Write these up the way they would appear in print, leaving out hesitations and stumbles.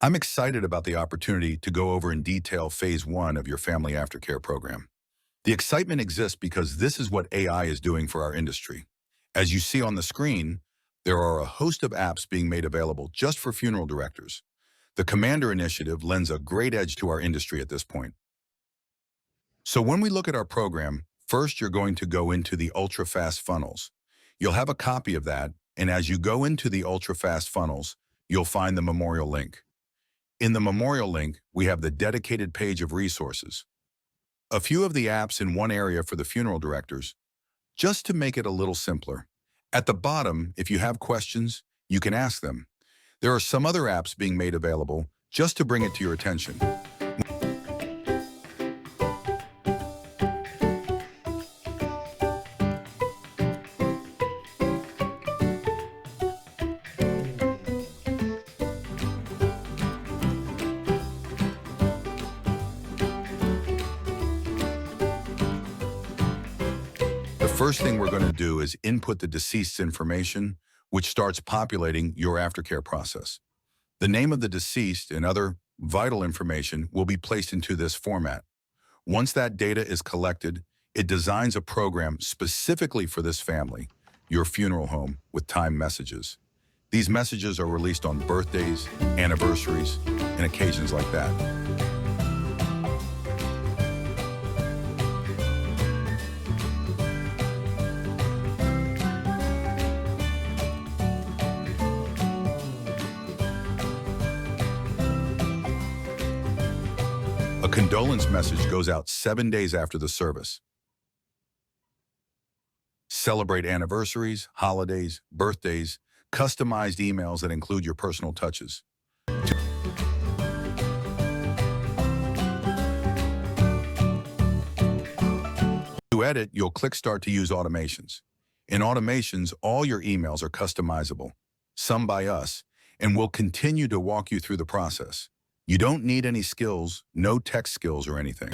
I'm excited about the opportunity to go over in detail phase one of your family aftercare program. The excitement exists because this is what AI is doing for our industry. As you see on the screen, there are a host of apps being made available just for funeral directors. The Commander Initiative lends a great edge to our industry at this point. So when we look at our program, first you're going to go into the ultra-fast funnels. You'll have a copy of that, and as you go into the ultra-fast funnels, you'll find the memorial link. In the memorial link, we have the dedicated page of resources. A few of the apps in one area for the funeral directors, just to make it a little simpler. At the bottom, if you have questions, you can ask them. There are some other apps being made available just to bring it to your attention. The first thing we're going to do is input the deceased's information, which starts populating your aftercare process. The name of the deceased and other vital information will be placed into this format. Once that data is collected, it designs a program specifically for this family, your funeral home, with time messages. These messages are released on birthdays, anniversaries, and occasions like that. A condolence message goes out 7 days after the service. Celebrate anniversaries, holidays, birthdays, customized emails that include your personal touches. To edit, you'll click Start to use automations. In automations, all your emails are customizable, some by us, and we'll continue to walk you through the process. You don't need any skills, no tech skills or anything.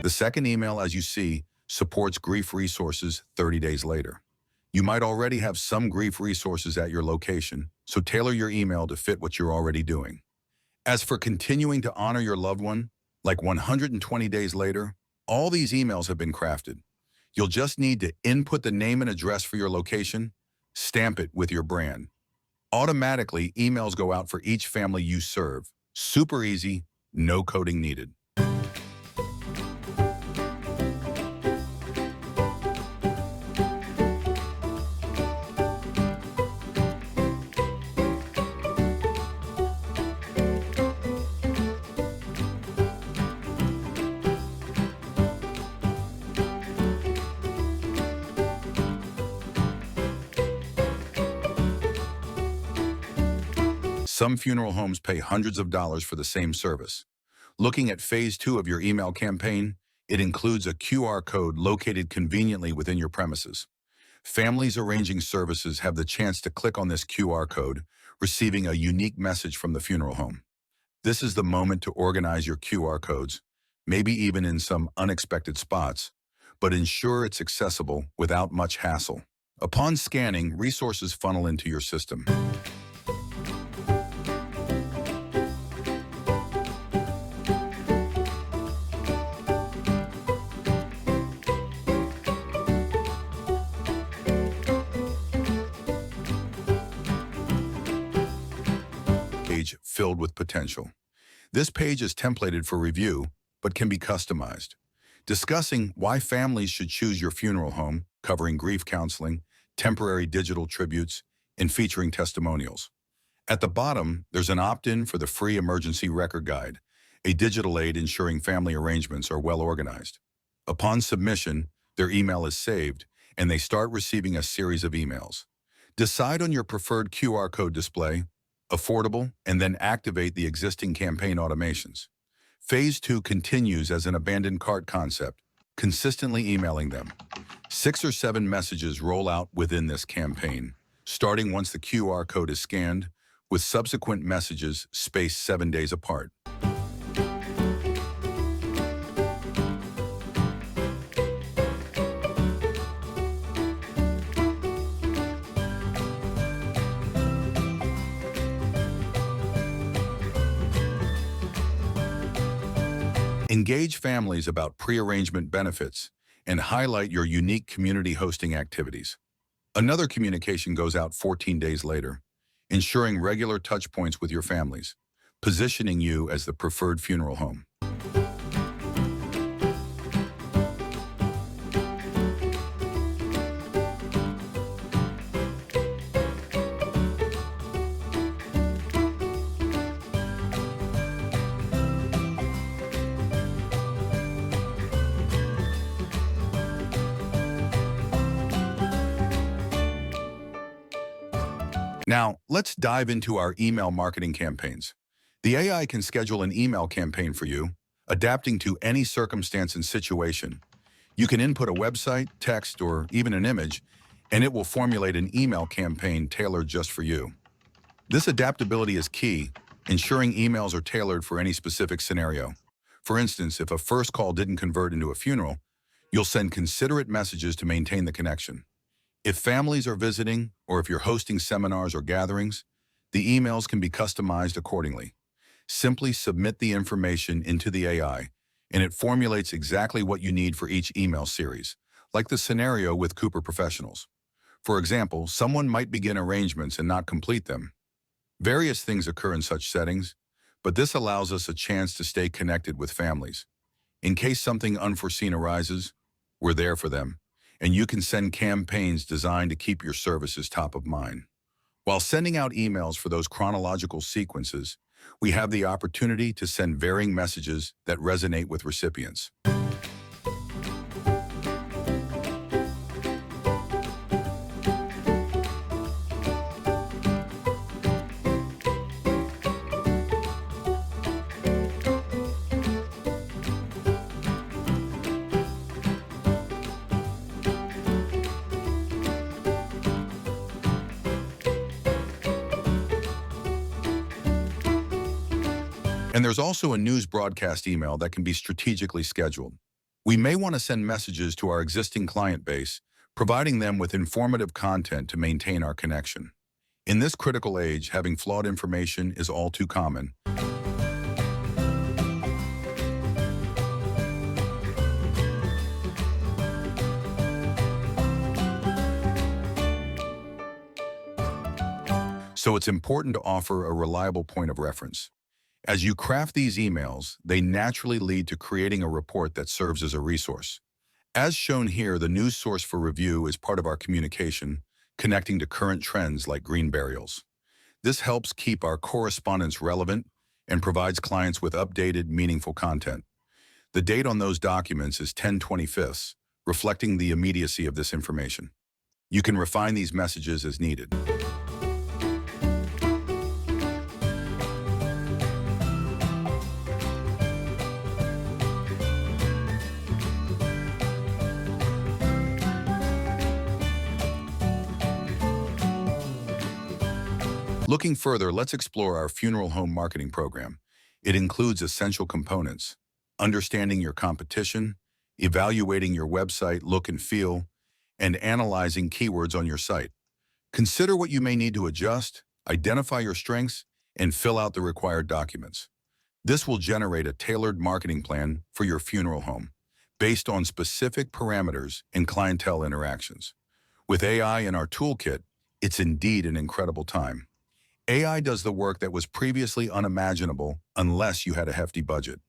The second email, as you see, supports grief resources 30 days later. You might already have some grief resources at your location, so tailor your email to fit what you're already doing. As for continuing to honor your loved one, like 120 days later, all these emails have been crafted. You'll just need to input the name and address for your location, stamp it with your brand. Automatically, emails go out for each family you serve. Super easy, no coding needed. Some funeral homes pay hundreds of dollars for the same service. Looking at phase 2 of your email campaign, it includes a QR code located conveniently within your premises. Families arranging services have the chance to click on this QR code, receiving a unique message from the funeral home. This is the moment to organize your QR codes, maybe even in some unexpected spots, but ensure it's accessible without much hassle. Upon scanning, resources funnel into your system. Page filled with potential. This page is templated for review, but can be customized. Discussing why families should choose your funeral home, covering grief counseling, temporary digital tributes, and featuring testimonials. At the bottom, there's an opt-in for the free emergency record guide, a digital aid ensuring family arrangements are well organized. Upon submission, their email is saved, and they start receiving a series of emails. Decide on your preferred QR code display, affordable, and then activate the existing campaign automations. Phase 2 continues as an abandoned cart concept, consistently emailing them. 6 or 7 messages roll out within this campaign, starting once the QR code is scanned, with subsequent messages spaced 7 days apart. Engage families about pre-arrangement benefits and highlight your unique community hosting activities. Another communication goes out 14 days later, ensuring regular touch points with your families, positioning you as the preferred funeral home. Now, let's dive into our email marketing campaigns. The AI can schedule an email campaign for you, adapting to any circumstance and situation. You can input a website, text, or even an image, and it will formulate an email campaign tailored just for you. This adaptability is key, ensuring emails are tailored for any specific scenario. For instance, if a first call didn't convert into a funeral, you'll send considerate messages to maintain the connection. If families are visiting, or if you're hosting seminars or gatherings, the emails can be customized accordingly. Simply submit the information into the AI, and it formulates exactly what you need for each email series, like the scenario with Cooper Professionals. For example, someone might begin arrangements and not complete them. Various things occur in such settings, but this allows us a chance to stay connected with families. In case something unforeseen arises, we're there for them, and you can send campaigns designed to keep your services top of mind. While sending out emails for those chronological sequences, we have the opportunity to send varying messages that resonate with recipients. And there's also a news broadcast email that can be strategically scheduled. We may want to send messages to our existing client base, providing them with informative content to maintain our connection. In this critical age, having flawed information is all too common. So it's important to offer a reliable point of reference. As you craft these emails, they naturally lead to creating a report that serves as a resource. As shown here, the news source for review is part of our communication, connecting to current trends like green burials. This helps keep our correspondence relevant and provides clients with updated, meaningful content. The date on those documents is 10/25, reflecting the immediacy of this information. You can refine these messages as needed. Looking further, let's explore our funeral home marketing program. It includes essential components: understanding your competition, evaluating your website look and feel, and analyzing keywords on your site. Consider what you may need to adjust, identify your strengths, and fill out the required documents. This will generate a tailored marketing plan for your funeral home, based on specific parameters and clientele interactions. With AI in our toolkit, it's indeed an incredible time. AI does the work that was previously unimaginable unless you had a hefty budget.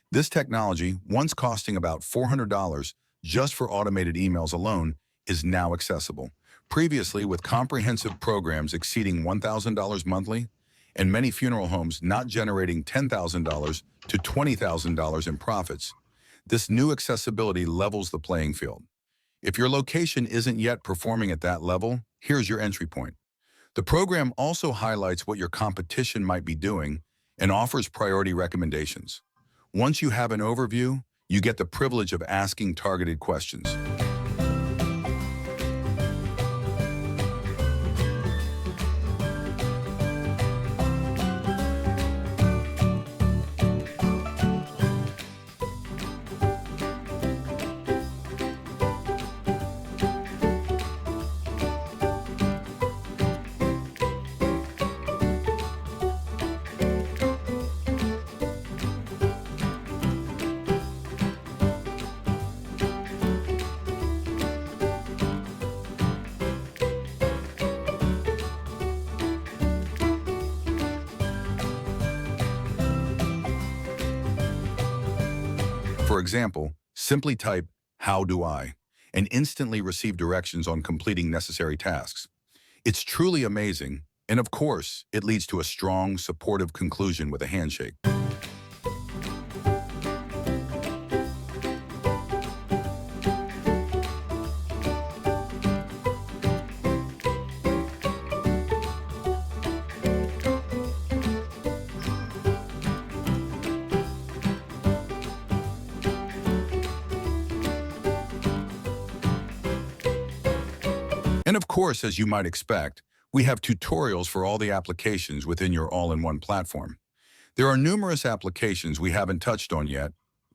This technology, once costing about $400 just for automated emails alone, is now accessible. Previously, with comprehensive programs exceeding $1,000 monthly, and many funeral homes not generating $10,000 to $20,000 in profits, this new accessibility levels the playing field. If your location isn't yet performing at that level, here's your entry point. The program also highlights what your competition might be doing and offers priority recommendations. Once you have an overview, you get the privilege of asking targeted questions. For example, simply type, "How do I?" and instantly receive directions on completing necessary tasks. It's truly amazing, and of course, it leads to a strong, supportive conclusion with a handshake. And of course, as you might expect, we have tutorials for all the applications within your all-in-one platform. There are numerous applications we haven't touched on yet,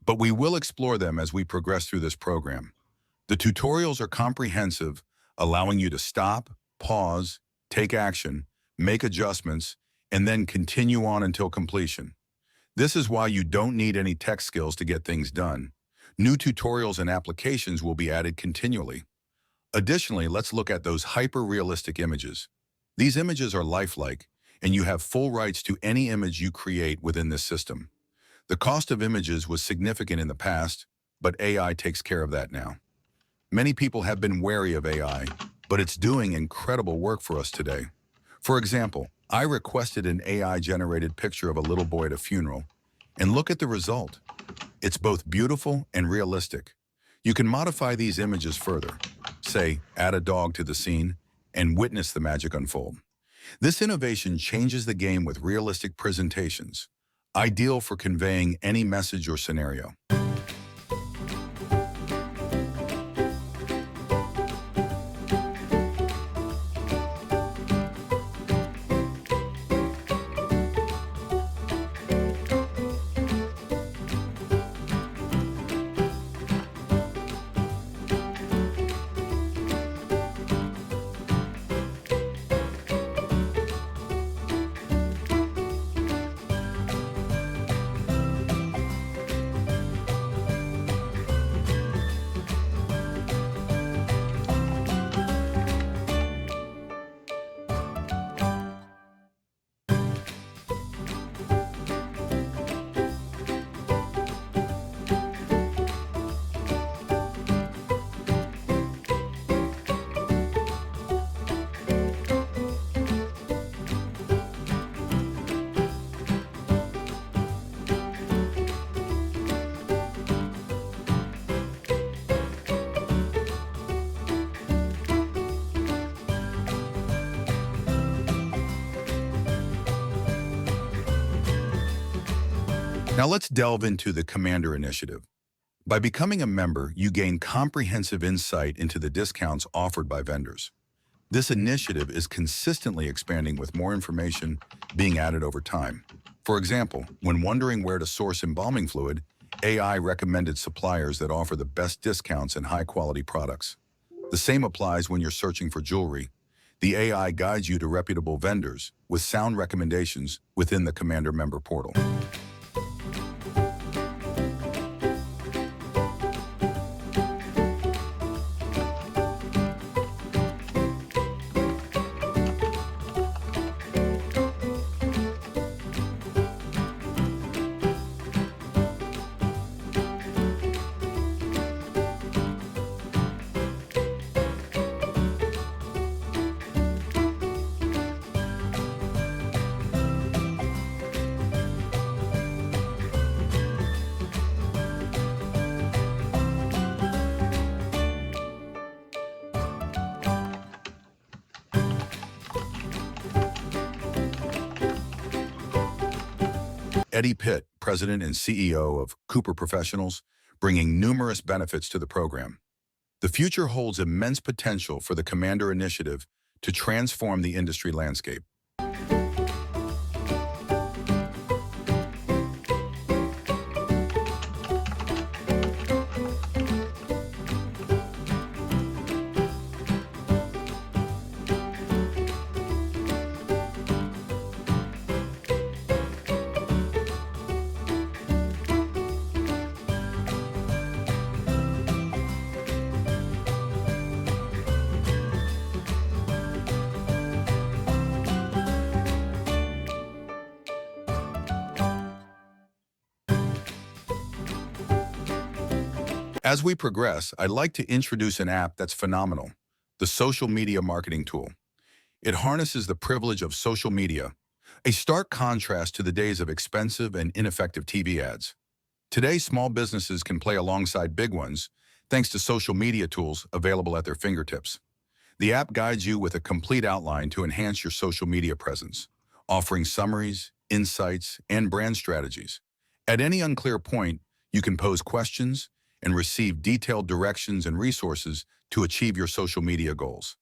but we will explore them as we progress through this program. The tutorials are comprehensive, allowing you to stop, pause, take action, make adjustments, and then continue on until completion. This is why you don't need any tech skills to get things done. New tutorials and applications will be added continually. Additionally, let's look at those hyper-realistic images. These images are lifelike, and you have full rights to any image you create within this system. The cost of images was significant in the past, but AI takes care of that now. Many people have been wary of AI, but it's doing incredible work for us today. For example, I requested an AI-generated picture of a little boy at a funeral, and look at the result. It's both beautiful and realistic. You can modify these images further. Say, add a dog to the scene, and witness the magic unfold. This innovation changes the game with realistic presentations, ideal for conveying any message or scenario. Now let's delve into the Commander Initiative. By becoming a member, you gain comprehensive insight into the discounts offered by vendors. This initiative is consistently expanding with more information being added over time. For example, when wondering where to source embalming fluid, AI recommended suppliers that offer the best discounts and high-quality products. The same applies when you're searching for jewelry. The AI guides you to reputable vendors with sound recommendations within the Commander member portal. Eddie Pitt, President and CEO of Cooper Professionals, bringing numerous benefits to the program. The future holds immense potential for the Commander Initiative to transform the industry landscape. As we progress, I'd like to introduce an app that's phenomenal, the social media marketing tool. It harnesses the privilege of social media, a stark contrast to the days of expensive and ineffective TV ads. Today, small businesses can play alongside big ones thanks to social media tools available at their fingertips. The app guides you with a complete outline to enhance your social media presence, offering summaries, insights, and brand strategies. At any unclear point, you can pose questions and receive detailed directions and resources to achieve your social media goals.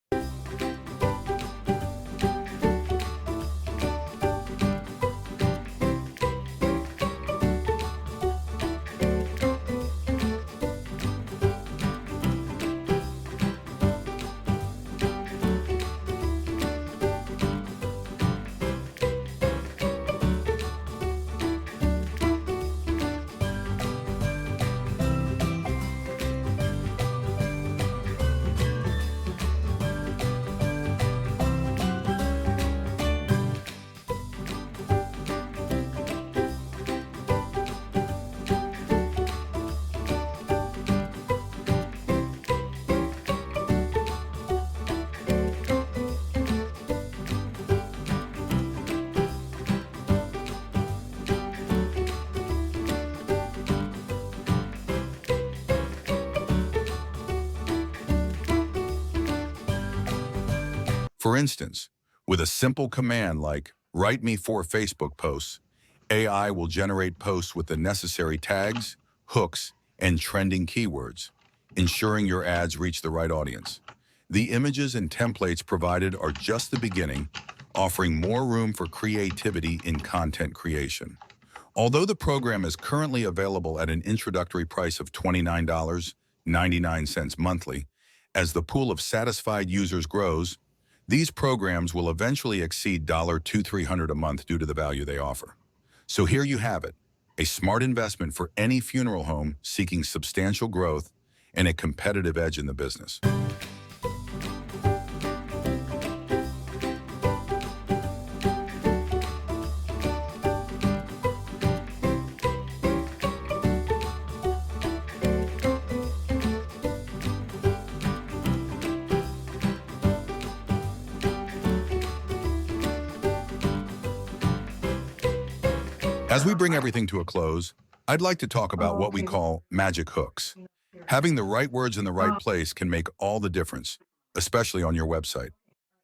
For instance, with a simple command like "Write me 4 Facebook posts," AI will generate posts with the necessary tags, hooks, and trending keywords, ensuring your ads reach the right audience. The images and templates provided are just the beginning, offering more room for creativity in content creation. Although the program is currently available at an introductory price of $29.99 monthly, as the pool of satisfied users grows, these programs will eventually exceed $2,300 a month due to the value they offer. So here you have it, a smart investment for any funeral home seeking substantial growth and a competitive edge in the business. As we bring everything to a close, I'd like to talk about what we call magic hooks. Having the right words in the right place can make all the difference, especially on your website.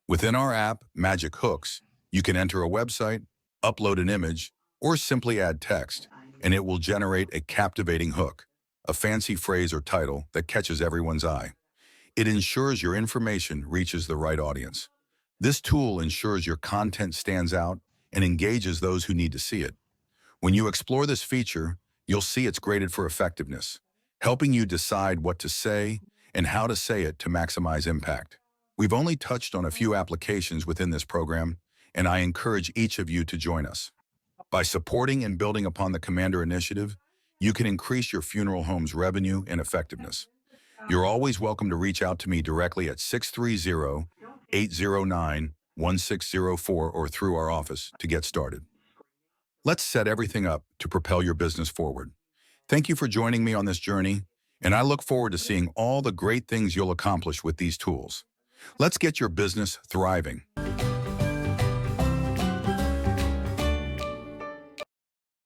Within our app, Magic Hooks, you can enter a website, upload an image, or simply add text, and it will generate a captivating hook, a fancy phrase or title that catches everyone's eye. It ensures your information reaches the right audience. This tool ensures your content stands out and engages those who need to see it. When you explore this feature, you'll see it's graded for effectiveness, helping you decide what to say and how to say it to maximize impact. We've only touched on a few applications within this program, and I encourage each of you to join us. By supporting and building upon the Commander Initiative, you can increase your funeral home's revenue and effectiveness. You're always welcome to reach out to me directly at 630-809-1604 or through our office to get started. Let's set everything up to propel your business forward. Thank you for joining me on this journey, and I look forward to seeing all the great things you'll accomplish with these tools. Let's get your business thriving.